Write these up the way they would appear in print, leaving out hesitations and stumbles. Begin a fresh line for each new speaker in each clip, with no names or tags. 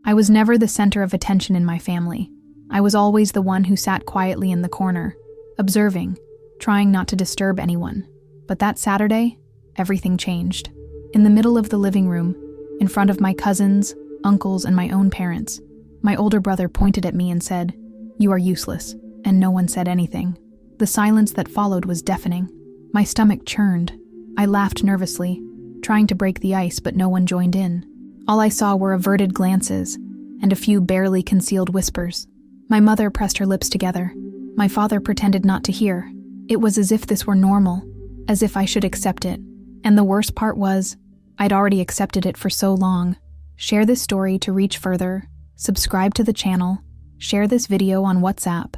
I was never the center of attention in my family. I was always the one who sat quietly in the corner, observing, trying not to disturb anyone. But that Saturday, everything changed. In the middle of the living room, in front of my cousins, uncles, and my own parents, my older brother pointed at me and said, "You are useless," and no one said anything. The silence that followed was deafening. My stomach churned. I laughed nervously, trying to break the ice, but no one joined in. All I saw were averted glances and a few barely concealed whispers. My mother pressed her lips together. My father pretended not to hear. It was as if this were normal, as if I should accept it. And the worst part was, I'd already accepted it for so long. Share this story to reach further, subscribe to the channel, share this video on WhatsApp,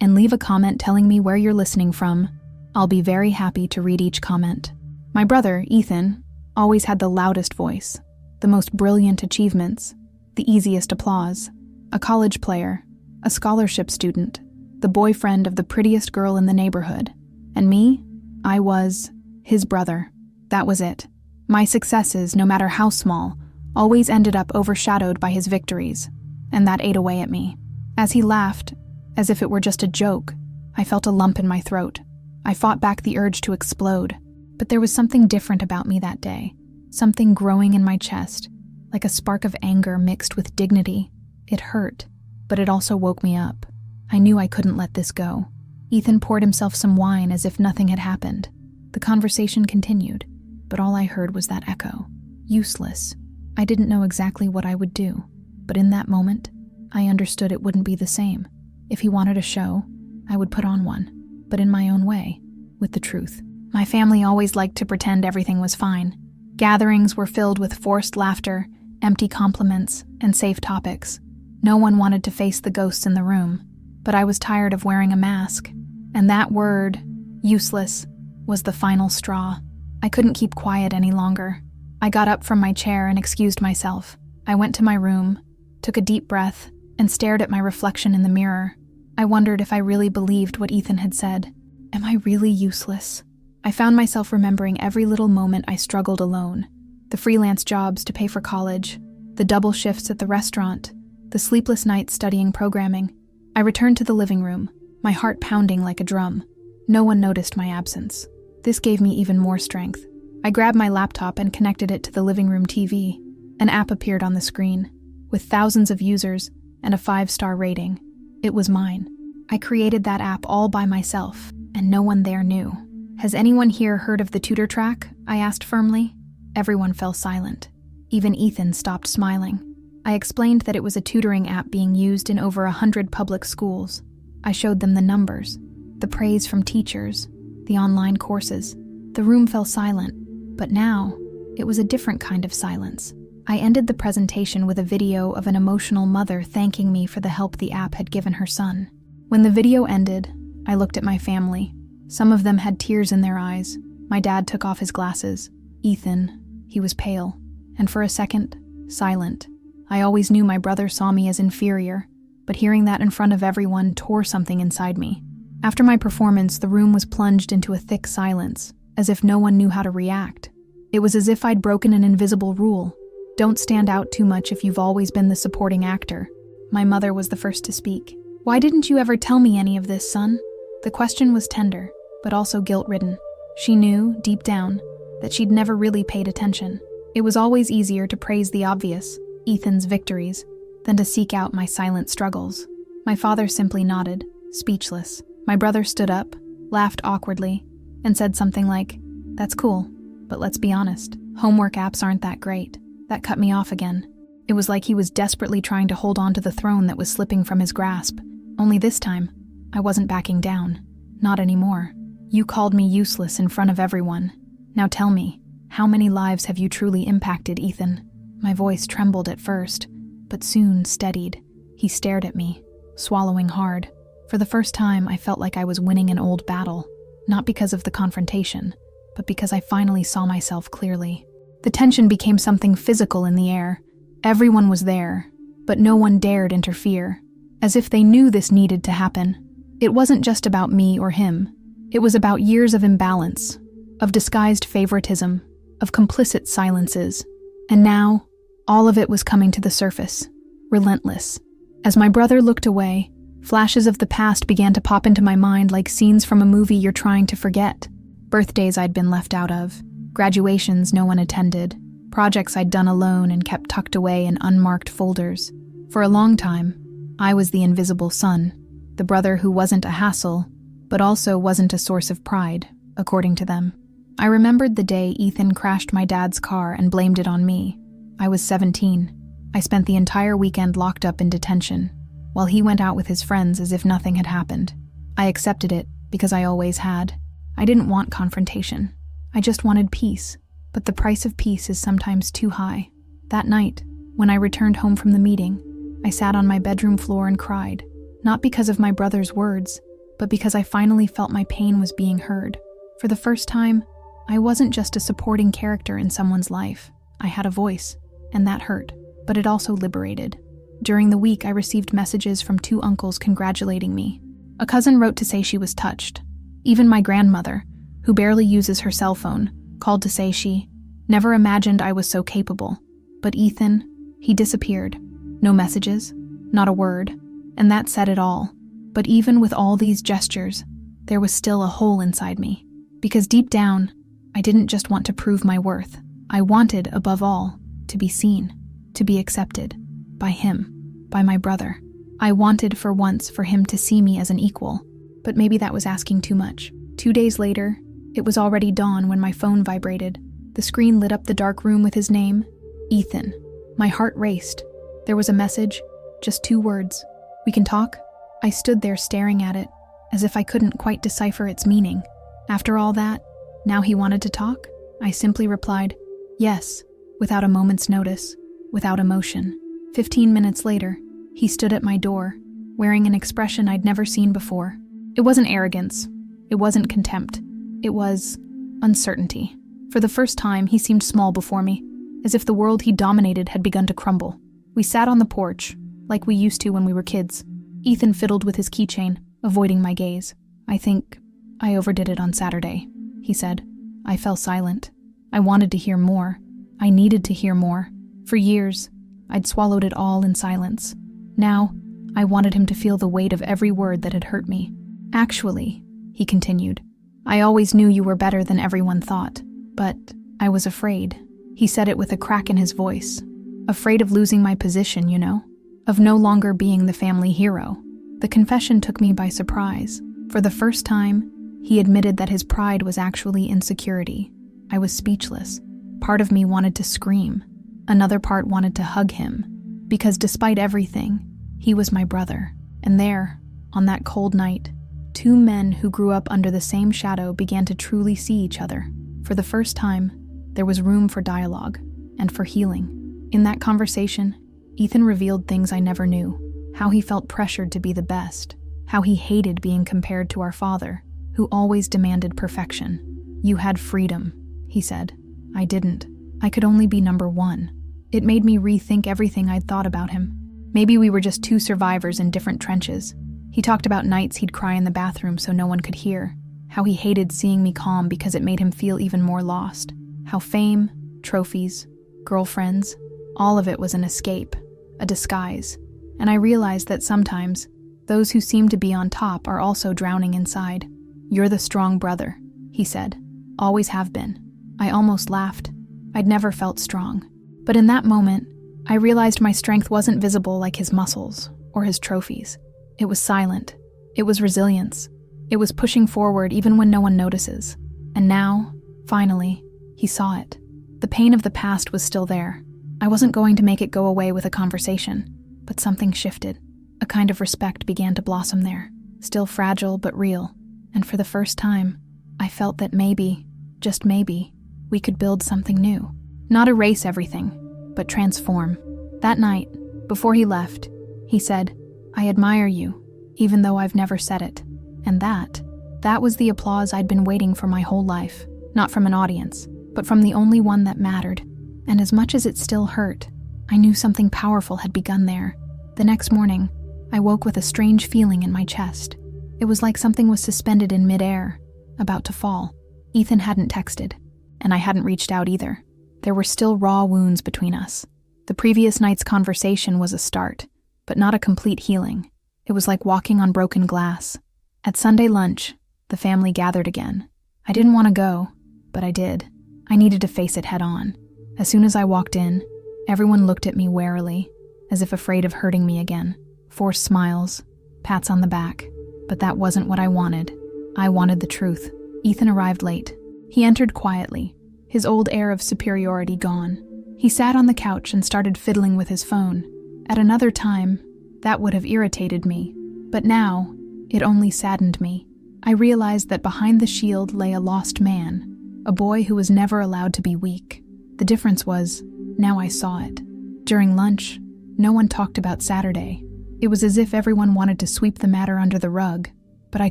and leave a comment telling me where you're listening from. I'll be very happy to read each comment. My brother, Ethan, always had the loudest voice, the most brilliant achievements, the easiest applause, a college player, a scholarship student, the boyfriend of the prettiest girl in the neighborhood. And me? I was his brother. That was it. My successes, no matter how small, always ended up overshadowed by his victories, and that ate away at me. As he laughed, as if it were just a joke, I felt a lump in my throat. I fought back the urge to explode, but there was something different about me that day, something growing in my chest, like a spark of anger mixed with dignity. It hurt, but it also woke me up. I knew I couldn't let this go. Ethan poured himself some wine as if nothing had happened. The conversation continued, but all I heard was that echo. Useless. I didn't know exactly what I would do, but in that moment, I understood it wouldn't be the same. If he wanted a show, I would put on one, but in my own way, with the truth. My family always liked to pretend everything was fine. Gatherings were filled with forced laughter, empty compliments, and safe topics. No one wanted to face the ghosts in the room, but I was tired of wearing a mask, and that word, useless, was the final straw. I couldn't keep quiet any longer. I got up from my chair and excused myself. I went to my room, took a deep breath, and stared at my reflection in the mirror. I wondered if I really believed what Ethan had said. Am I really useless? I found myself remembering every little moment I struggled alone. The freelance jobs to pay for college, the double shifts at the restaurant, the sleepless nights studying programming. I returned to the living room, my heart pounding like a drum. No one noticed my absence. This gave me even more strength. I grabbed my laptop and connected it to the living room TV. An app appeared on the screen, with thousands of users and a 5-star rating. It was mine. I created that app all by myself, and no one there knew. Has anyone here heard of the tutor track? I asked firmly. Everyone fell silent. Even Ethan stopped smiling. I explained that it was a tutoring app being used in over 100 public schools. I showed them the numbers, the praise from teachers, the online courses. The room fell silent, but now it was a different kind of silence. I ended the presentation with a video of an emotional mother thanking me for the help the app had given her son. When the video ended, I looked at my family. Some of them had tears in their eyes. My dad took off his glasses. Ethan, he was pale, and for a second, silent. I always knew my brother saw me as inferior, but hearing that in front of everyone tore something inside me. After my performance, the room was plunged into a thick silence, as if no one knew how to react. It was as if I'd broken an invisible rule. Don't stand out too much if you've always been the supporting actor. My mother was the first to speak. Why didn't you ever tell me any of this, son? The question was tender, but also guilt-ridden. She knew, deep down, that she'd never really paid attention. It was always easier to praise the obvious, Ethan's victories, than to seek out my silent struggles. My father simply nodded, speechless. My brother stood up, laughed awkwardly, and said something like, "That's cool, but let's be honest, homework apps aren't that great." That cut me off again. It was like he was desperately trying to hold on to the throne that was slipping from his grasp. Only this time, I wasn't backing down. Not anymore. You called me useless in front of everyone. Now tell me, how many lives have you truly impacted, Ethan? My voice trembled at first, but soon steadied. He stared at me, swallowing hard. For the first time, I felt like I was winning an old battle, not because of the confrontation, but because I finally saw myself clearly. The tension became something physical in the air. Everyone was there, but no one dared interfere, as if they knew this needed to happen. It wasn't just about me or him. It was about years of imbalance, of disguised favoritism, of complicit silences. And now, all of it was coming to the surface. relentless. As my brother looked away, flashes of the past began to pop into my mind like scenes from a movie you're trying to forget. Birthdays I'd been left out of, graduations no one attended, projects I'd done alone and kept tucked away in unmarked folders. For a long time, I was the invisible son, the brother who wasn't a hassle, but also wasn't a source of pride, according to them. I remembered the day Ethan crashed my dad's car and blamed it on me. I was 17. I spent the entire weekend locked up in detention, while he went out with his friends as if nothing had happened. I accepted it because I always had. I didn't want confrontation. I just wanted peace, but the price of peace is sometimes too high. That night, when I returned home from the meeting, I sat on my bedroom floor and cried, not because of my brother's words, but because I finally felt my pain was being heard. For the first time, I wasn't just a supporting character in someone's life. I had a voice, and that hurt, but it also liberated. During the week, I received messages from 2 uncles congratulating me. A cousin wrote to say she was touched. Even my grandmother, who barely uses her cell phone, called to say she never imagined I was so capable. But Ethan, he disappeared. No messages, not a word, and that said it all. But even with all these gestures, there was still a hole inside me. Because deep down, I didn't just want to prove my worth. I wanted, above all, to be seen, to be accepted. By him, by my brother. I wanted for once for him to see me as an equal. But maybe that was asking too much. 2 days later, it was already dawn when my phone vibrated. The screen lit up the dark room with his name, Ethan. My heart raced. There was a message, just 2 words. "We can talk?" I stood there staring at it, as if I couldn't quite decipher its meaning. After all that, now he wanted to talk? I simply replied, yes, without a moment's notice, without emotion. 15 minutes later, he stood at my door, wearing an expression I'd never seen before. It wasn't arrogance. It wasn't contempt. It was uncertainty. For the first time, he seemed small before me, as if the world he dominated had begun to crumble. We sat on the porch, like we used to when we were kids. Ethan fiddled with his keychain, avoiding my gaze. "I think I overdid it on Saturday," he said. I fell silent. I wanted to hear more. I needed to hear more. For years, I'd swallowed it all in silence. Now, I wanted him to feel the weight of every word that had hurt me. "Actually," he continued, "I always knew you were better than everyone thought, but I was afraid." He said it with a crack in his voice. Afraid of losing my position, you know? Of no longer being the family hero. The confession took me by surprise. For the first time, he admitted that his pride was actually insecurity. I was speechless. Part of me wanted to scream. Another part wanted to hug him. Because despite everything, he was my brother. And there, on that cold night, 2 men who grew up under the same shadow began to truly see each other. For the first time, there was room for dialogue and for healing. In that conversation, Ethan revealed things I never knew. How he felt pressured to be the best. How he hated being compared to our father, who always demanded perfection. "You had freedom," he said. I didn't. I could only be number 1. It made me rethink everything I'd thought about him. Maybe we were just 2 survivors in different trenches. He talked about nights he'd cry in the bathroom so no one could hear. How he hated seeing me calm because it made him feel even more lost. How fame, trophies, girlfriends, all of it was an escape, a disguise. And I realized that sometimes, those who seem to be on top are also drowning inside. "You're the strong brother," he said. "Always have been." I almost laughed. I'd never felt strong. But in that moment, I realized my strength wasn't visible like his muscles or his trophies. It was silent. It was resilience. It was pushing forward even when no one notices. And now, finally, he saw it. The pain of the past was still there. I wasn't going to make it go away with a conversation, but something shifted. A kind of respect began to blossom there, still fragile but real. And for the first time, I felt that maybe, just maybe, we could build something new. Not erase everything, but transform. That night, before he left, he said, "I admire you, even though I've never said it." And that was the applause I'd been waiting for my whole life. Not from an audience, but from the only one that mattered. And as much as it still hurt, I knew something powerful had begun there. The next morning, I woke with a strange feeling in my chest. It was like something was suspended in midair, about to fall. Ethan hadn't texted, and I hadn't reached out either. There were still raw wounds between us. The previous night's conversation was a start, but not a complete healing. It was like walking on broken glass. At Sunday lunch, the family gathered again. I didn't want to go, but I did. I needed to face it head on. As soon as I walked in, everyone looked at me warily, as if afraid of hurting me again. Forced smiles, pats on the back. But that wasn't what I wanted. I wanted the truth. Ethan arrived late. He entered quietly, his old air of superiority gone. He sat on the couch and started fiddling with his phone. At another time, that would have irritated me. But now, it only saddened me. I realized that behind the shield lay a lost man, a boy who was never allowed to be weak. The difference was, now I saw it. During lunch, no one talked about Saturday. It was as if everyone wanted to sweep the matter under the rug, but I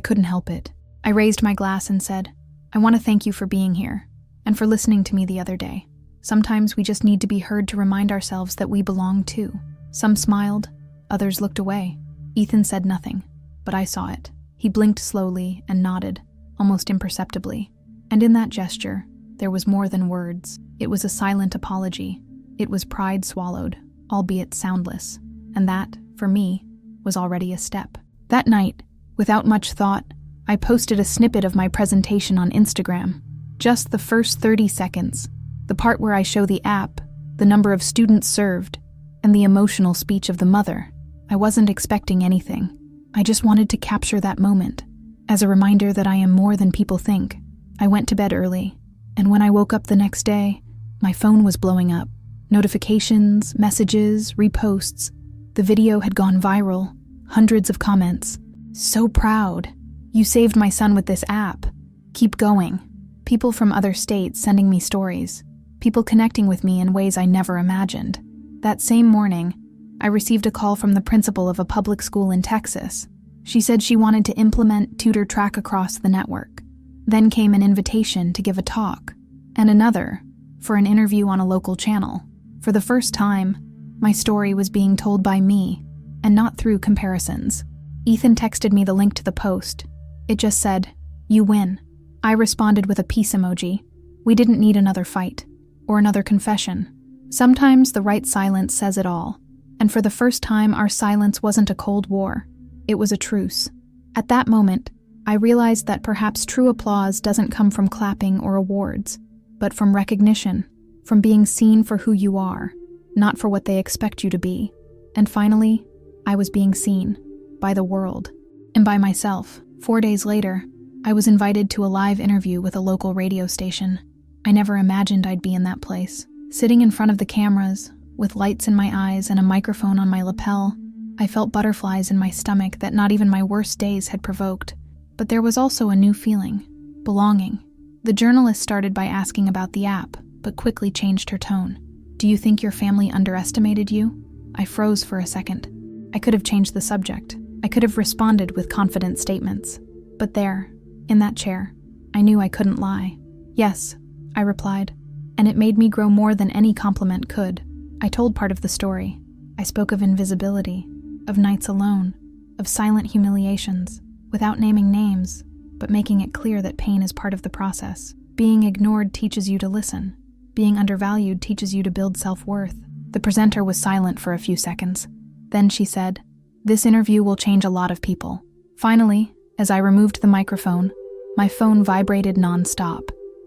couldn't help it. I raised my glass and said, "I want to thank you for being here, and for listening to me the other day. Sometimes we just need to be heard to remind ourselves that we belong too." Some smiled, others looked away. Ethan said nothing, but I saw it. He blinked slowly and nodded, almost imperceptibly. And in that gesture, there was more than words. It was a silent apology. It was pride swallowed, albeit soundless. And that, for me, was already a step. That night, without much thought, I posted a snippet of my presentation on Instagram. Just the first 30 seconds, the part where I show the app, the number of students served, and the emotional speech of the mother. I wasn't expecting anything. I just wanted to capture that moment, as a reminder that I am more than people think. I went to bed early, and when I woke up the next day, my phone was blowing up. Notifications, messages, reposts. The video had gone viral, hundreds of comments. "So proud. You saved my son with this app. Keep going." People from other states sending me stories. People connecting with me in ways I never imagined. That same morning, I received a call from the principal of a public school in Texas. She said she wanted to implement Tutor Track across the network. Then came an invitation to give a talk, and another for an interview on a local channel. For the first time, my story was being told by me, and not through comparisons. Ethan texted me the link to the post. It just said, "You win." I responded with a peace emoji. We didn't need another fight, or another confession. Sometimes the right silence says it all. And for the first time, our silence wasn't a cold war. It was a truce. At that moment, I realized that perhaps true applause doesn't come from clapping or awards, but from recognition, from being seen for who you are, not for what they expect you to be. And finally, I was being seen, by the world, and by myself. 4 days later, I was invited to a live interview with a local radio station. I never imagined I'd be in that place. Sitting in front of the cameras, with lights in my eyes and a microphone on my lapel, I felt butterflies in my stomach that not even my worst days had provoked. But there was also a new feeling, belonging. The journalist started by asking about the app, but quickly changed her tone. "Do you think your family underestimated you?" I froze for a second. I could have changed the subject. I could have responded with confident statements. But there, in that chair, I knew I couldn't lie. "Yes," I replied, and it made me grow more than any compliment could. I told part of the story. I spoke of invisibility, of nights alone, of silent humiliations, without naming names, but making it clear that pain is part of the process. Being ignored teaches you to listen. Being undervalued teaches you to build self-worth. The presenter was silent for a few seconds. Then she said, "This interview will change a lot of people." Finally, as I removed the microphone, my phone vibrated non-stop.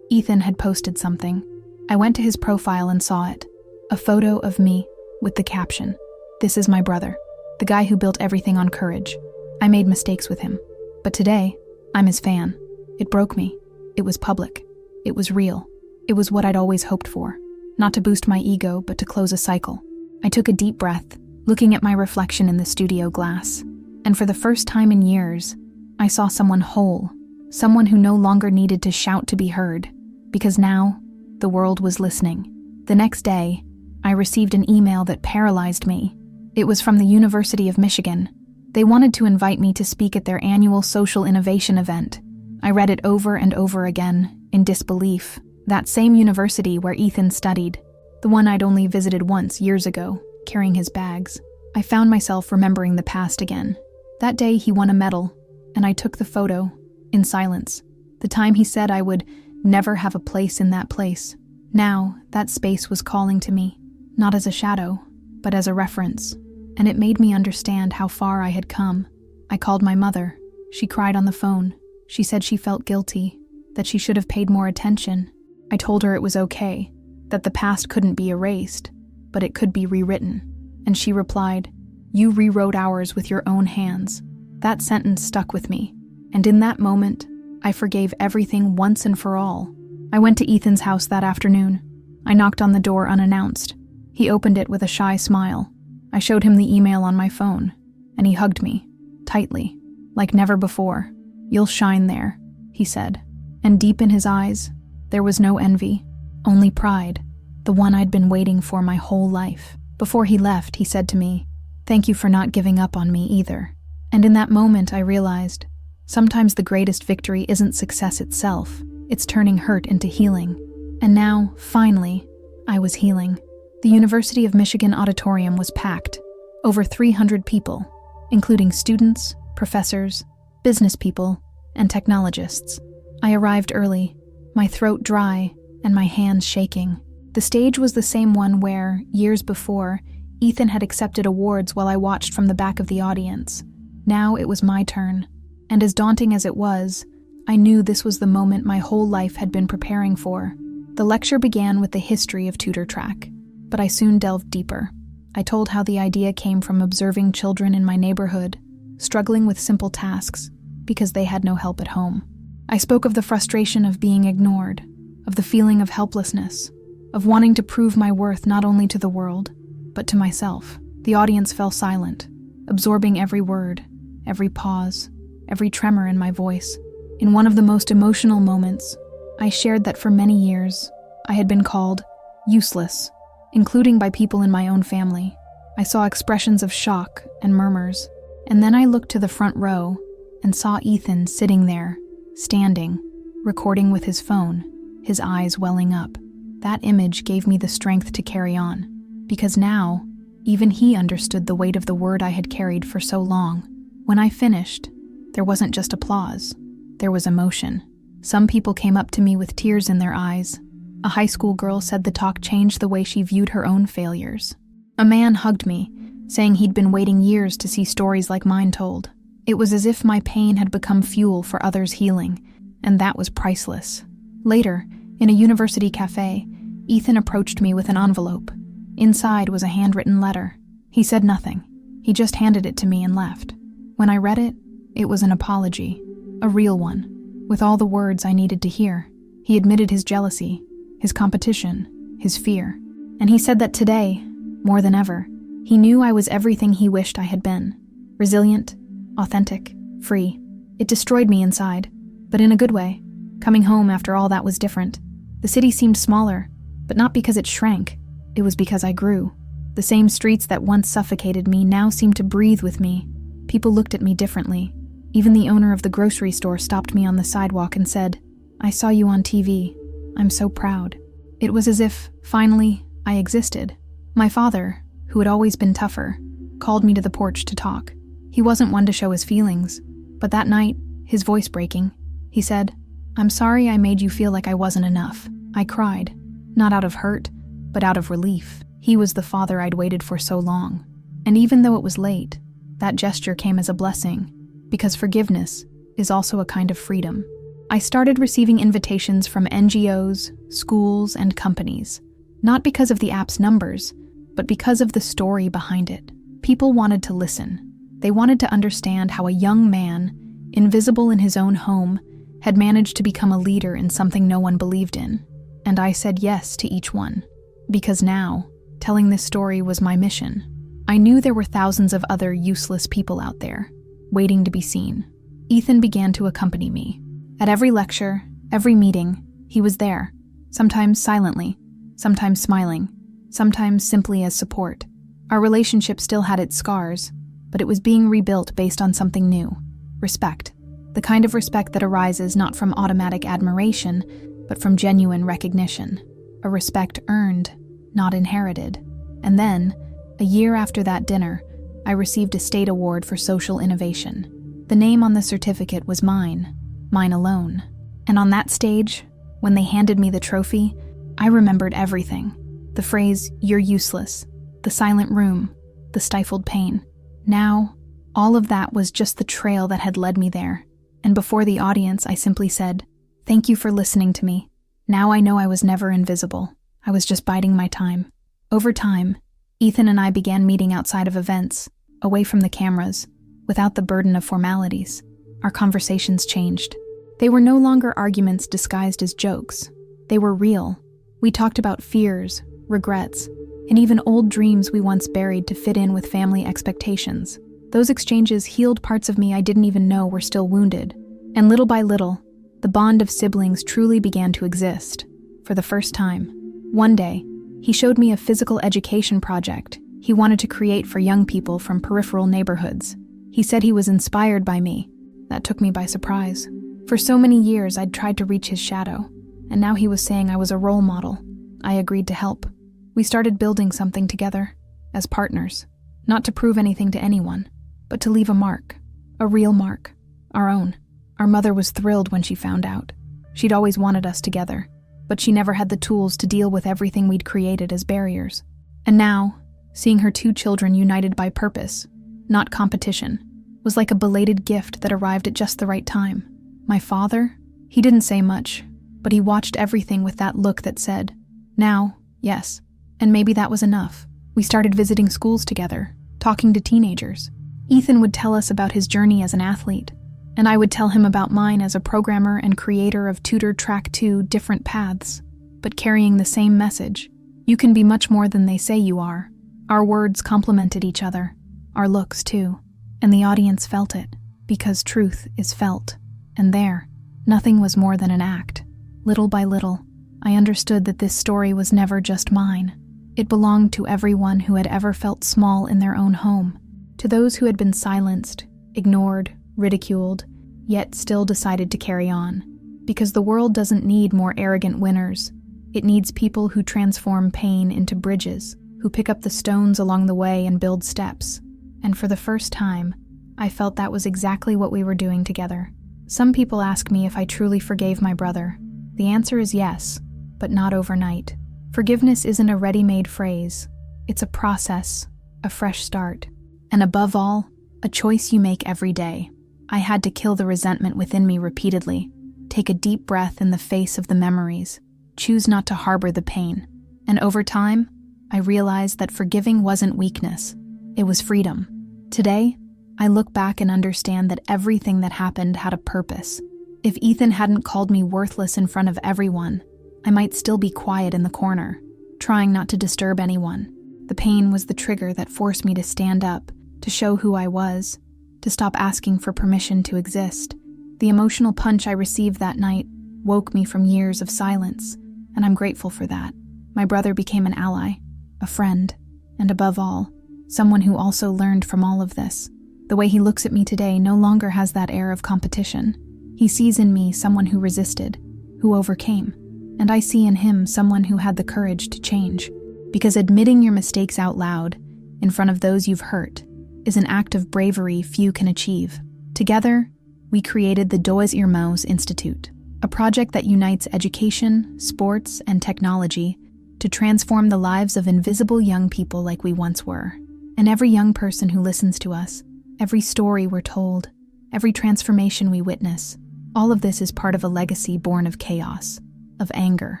Ethan had posted something. I went to his profile and saw it. A photo of me, with the caption, "This is my brother, the guy who built everything on courage. I made mistakes with him, but today, I'm his fan." It broke me. It was public. It was real. It was what I'd always hoped for. Not to boost my ego, but to close a cycle. I took a deep breath, looking at my reflection in the studio glass. And for the first time in years, I saw someone whole, someone who no longer needed to shout to be heard, because now, the world was listening. The next day, I received an email that paralyzed me. It was from the University of Michigan. They wanted to invite me to speak at their annual social innovation event. I read it over and over again, in disbelief. That same university where Ethan studied, the one I'd only visited once years ago, carrying his bags. I found myself remembering the past again. That day he won a medal, and I took the photo, in silence. The time he said I would never have a place in that place. Now, that space was calling to me. not as a shadow, but as a reference, and it made me understand how far I had come. I called my mother. She cried on the phone. She said she felt guilty, that she should have paid more attention. I told her it was okay, that the past couldn't be erased, but it could be rewritten. And she replied, "You rewrote ours with your own hands." That sentence stuck with me, and in that moment, I forgave everything once and for all. I went to Ethan's house that afternoon. I knocked on the door unannounced. He opened it with a shy smile. I showed him the email on my phone, and he hugged me, tightly, like never before. "You'll shine there," he said. And deep in his eyes, there was no envy, only pride, the one I'd been waiting for my whole life. Before he left, he said to me, "Thank you for not giving up on me either." And in that moment, I realized, sometimes the greatest victory isn't success itself, it's turning hurt into healing. And now, finally, I was healing. The University of Michigan auditorium was packed. Over 300 people, including students, professors, business people, and technologists. I arrived early, my throat dry and my hands shaking. The stage was the same one where, years before, Ethan had accepted awards while I watched from the back of the audience. Now it was my turn, and as daunting as it was, I knew this was the moment my whole life had been preparing for. The lecture began with the history of tutor track, but I soon delved deeper. I told how the idea came from observing children in my neighborhood, struggling with simple tasks because they had no help at home. I spoke of the frustration of being ignored, of the feeling of helplessness, of wanting to prove my worth not only to the world, but to myself. The audience fell silent, absorbing every word, every pause, every tremor in my voice. In one of the most emotional moments, I shared that for many years, I had been called useless, including by people in my own family. I saw expressions of shock and murmurs, and then I looked to the front row and saw Ethan sitting there, standing, recording with his phone, his eyes welling up. That image gave me the strength to carry on, because now, even he understood the weight of the word I had carried for so long. When I finished, there wasn't just applause, there was emotion. Some people came up to me with tears in their eyes. A high school girl said the talk changed the way she viewed her own failures. A man hugged me, saying he'd been waiting years to see stories like mine told. It was as if my pain had become fuel for others' healing, and that was priceless. Later, in a university cafe, Ethan approached me with an envelope. Inside was a handwritten letter. He said nothing. He just handed it to me and left. When I read it, it was an apology, a real one, with all the words I needed to hear. He admitted his jealousy, his competition, his fear. And he said that today, more than ever, he knew I was everything he wished I had been. Resilient, authentic, free. It destroyed me inside, but in a good way. Coming home after all that was different. The city seemed smaller, but not because it shrank. It was because I grew. The same streets that once suffocated me now seemed to breathe with me. People looked at me differently. Even the owner of the grocery store stopped me on the sidewalk and said, "I saw you on TV. I'm so proud." It was as if, finally, I existed. My father, who had always been tougher, called me to the porch to talk. He wasn't one to show his feelings, but that night, his voice breaking, he said, "I'm sorry I made you feel like I wasn't enough." I cried, not out of hurt, but out of relief. He was the father I'd waited for so long. And even though it was late, that gesture came as a blessing, because forgiveness is also a kind of freedom. I started receiving invitations from NGOs, schools, and companies, not because of the app's numbers, but because of the story behind it. People wanted to listen. They wanted to understand how a young man, invisible in his own home, had managed to become a leader in something no one believed in. And I said yes to each one, because now, telling this story was my mission. I knew there were thousands of other useless people out there, waiting to be seen. Ethan began to accompany me. At every lecture, every meeting, he was there, sometimes silently, sometimes smiling, sometimes simply as support. Our relationship still had its scars, but it was being rebuilt based on something new: respect. The kind of respect that arises not from automatic admiration, but from genuine recognition. A respect earned, not inherited. And then, a year after that dinner, I received a state award for social innovation. The name on the certificate was mine alone. And on that stage, when they handed me the trophy, I remembered everything. The phrase, "you're useless," the silent room, the stifled pain. Now, all of that was just the trail that had led me there. And before the audience, I simply said, "Thank you for listening to me. Now I know I was never invisible. I was just biding my time." Over time, Ethan and I began meeting outside of events, away from the cameras, without the burden of formalities. Our conversations changed. They were no longer arguments disguised as jokes. They were real. We talked about fears, regrets, and even old dreams we once buried to fit in with family expectations. Those exchanges healed parts of me I didn't even know were still wounded. And little by little, the bond of siblings truly began to exist. For the first time. One day, he showed me a physical education project he wanted to create for young people from peripheral neighborhoods. He said he was inspired by me. That took me by surprise. For so many years, I'd tried to reach his shadow, and now he was saying I was a role model. I agreed to help. We started building something together, as partners, not to prove anything to anyone, but to leave a mark, a real mark, our own. Our mother was thrilled when she found out. She'd always wanted us together, but she never had the tools to deal with everything we'd created as barriers. And now, seeing her 2 children united by purpose, not competition, was like a belated gift that arrived at just the right time. My father, he didn't say much, but he watched everything with that look that said, "Now, yes." And maybe that was enough. We started visiting schools together, talking to teenagers. Ethan would tell us about his journey as an athlete, and I would tell him about mine as a programmer and creator of Tutor Track 2 different paths, but carrying the same message. You can be much more than they say you are. Our words complemented each other, our looks too, and the audience felt it, because truth is felt. And there, nothing was more than an act. Little by little, I understood that this story was never just mine. It belonged to everyone who had ever felt small in their own home, to those who had been silenced, ignored, ridiculed, yet still decided to carry on. Because the world doesn't need more arrogant winners. It needs people who transform pain into bridges, who pick up the stones along the way and build steps. And for the first time, I felt that was exactly what we were doing together. Some people ask me if I truly forgave my brother. The answer is yes, but not overnight. Forgiveness isn't a ready-made phrase. It's a process, a fresh start, and above all, a choice you make every day. I had to kill the resentment within me repeatedly, take a deep breath in the face of the memories, choose not to harbor the pain. And over time, I realized that forgiving wasn't weakness, it was freedom. Today, I look back and understand that everything that happened had a purpose. If Ethan hadn't called me worthless in front of everyone, I might still be quiet in the corner, trying not to disturb anyone. The pain was the trigger that forced me to stand up, to show who I was, to stop asking for permission to exist. The emotional punch I received that night woke me from years of silence, and I'm grateful for that. My brother became an ally, a friend, and above all, someone who also learned from all of this. The way he looks at me today no longer has that air of competition. He sees in me someone who resisted, who overcame, and I see in him someone who had the courage to change. Because admitting your mistakes out loud, in front of those you've hurt, is an act of bravery few can achieve. Together, we created the Dois Irmãos Institute, a project that unites education, sports, and technology to transform the lives of invisible young people like we once were. And every young person who listens to us, every story we're told, every transformation we witness, all of this is part of a legacy born of chaos, of anger,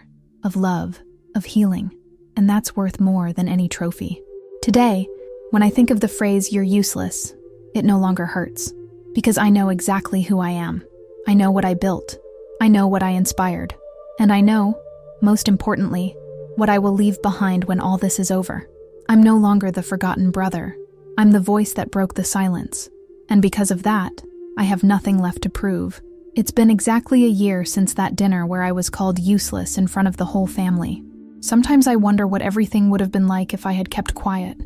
of love, of healing, and that's worth more than any trophy. Today, when I think of the phrase, "you're useless," it no longer hurts, because I know exactly who I am. I know what I built. I know what I inspired. And I know, most importantly, what I will leave behind when all this is over. I'm no longer the forgotten brother. I'm the voice that broke the silence. And because of that, I have nothing left to prove. It's been exactly a year since that dinner where I was called useless in front of the whole family. Sometimes I wonder what everything would have been like if I had kept quiet,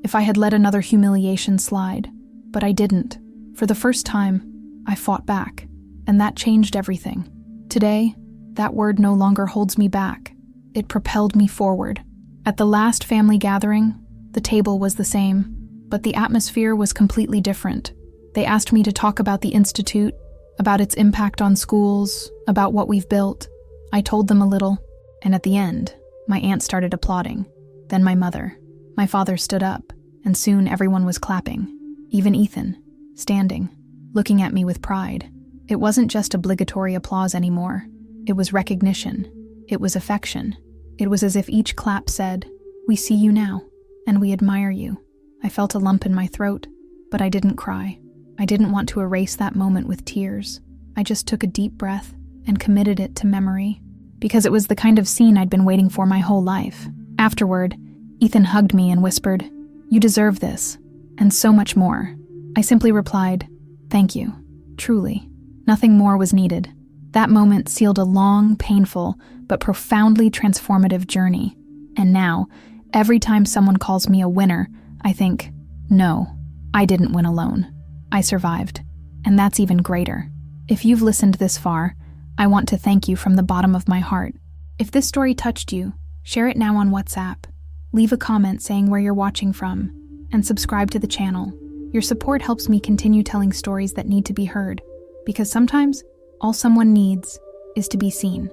if I had let another humiliation slide. But I didn't. For the first time, I fought back, and that changed everything. Today, that word no longer holds me back. It propelled me forward. At the last family gathering, the table was the same, but the atmosphere was completely different. They asked me to talk about the Institute, about its impact on schools, about what we've built. I told them a little, and at the end, My aunt started applauding, then my mother. My father stood up, and soon everyone was clapping, even Ethan, standing, looking at me with pride. It wasn't just obligatory applause anymore. It was recognition. It was affection. It was as if each clap said, "We see you now, and we admire you." I felt a lump in my throat, but I didn't cry. I didn't want to erase that moment with tears. I just took a deep breath and committed it to memory, because it was the kind of scene I'd been waiting for my whole life. Afterward, Ethan hugged me and whispered, "You deserve this, and so much more." I simply replied, "Thank you, truly." Nothing more was needed. That moment sealed a long, painful, but profoundly transformative journey. And now, every time someone calls me a winner, I think, no, I didn't win alone. I survived, and that's even greater. If you've listened this far, I want to thank you from the bottom of my heart. If this story touched you, share it now on WhatsApp. Leave a comment saying where you're watching from, and subscribe to the channel. Your support helps me continue telling stories that need to be heard, because sometimes all someone needs is to be seen.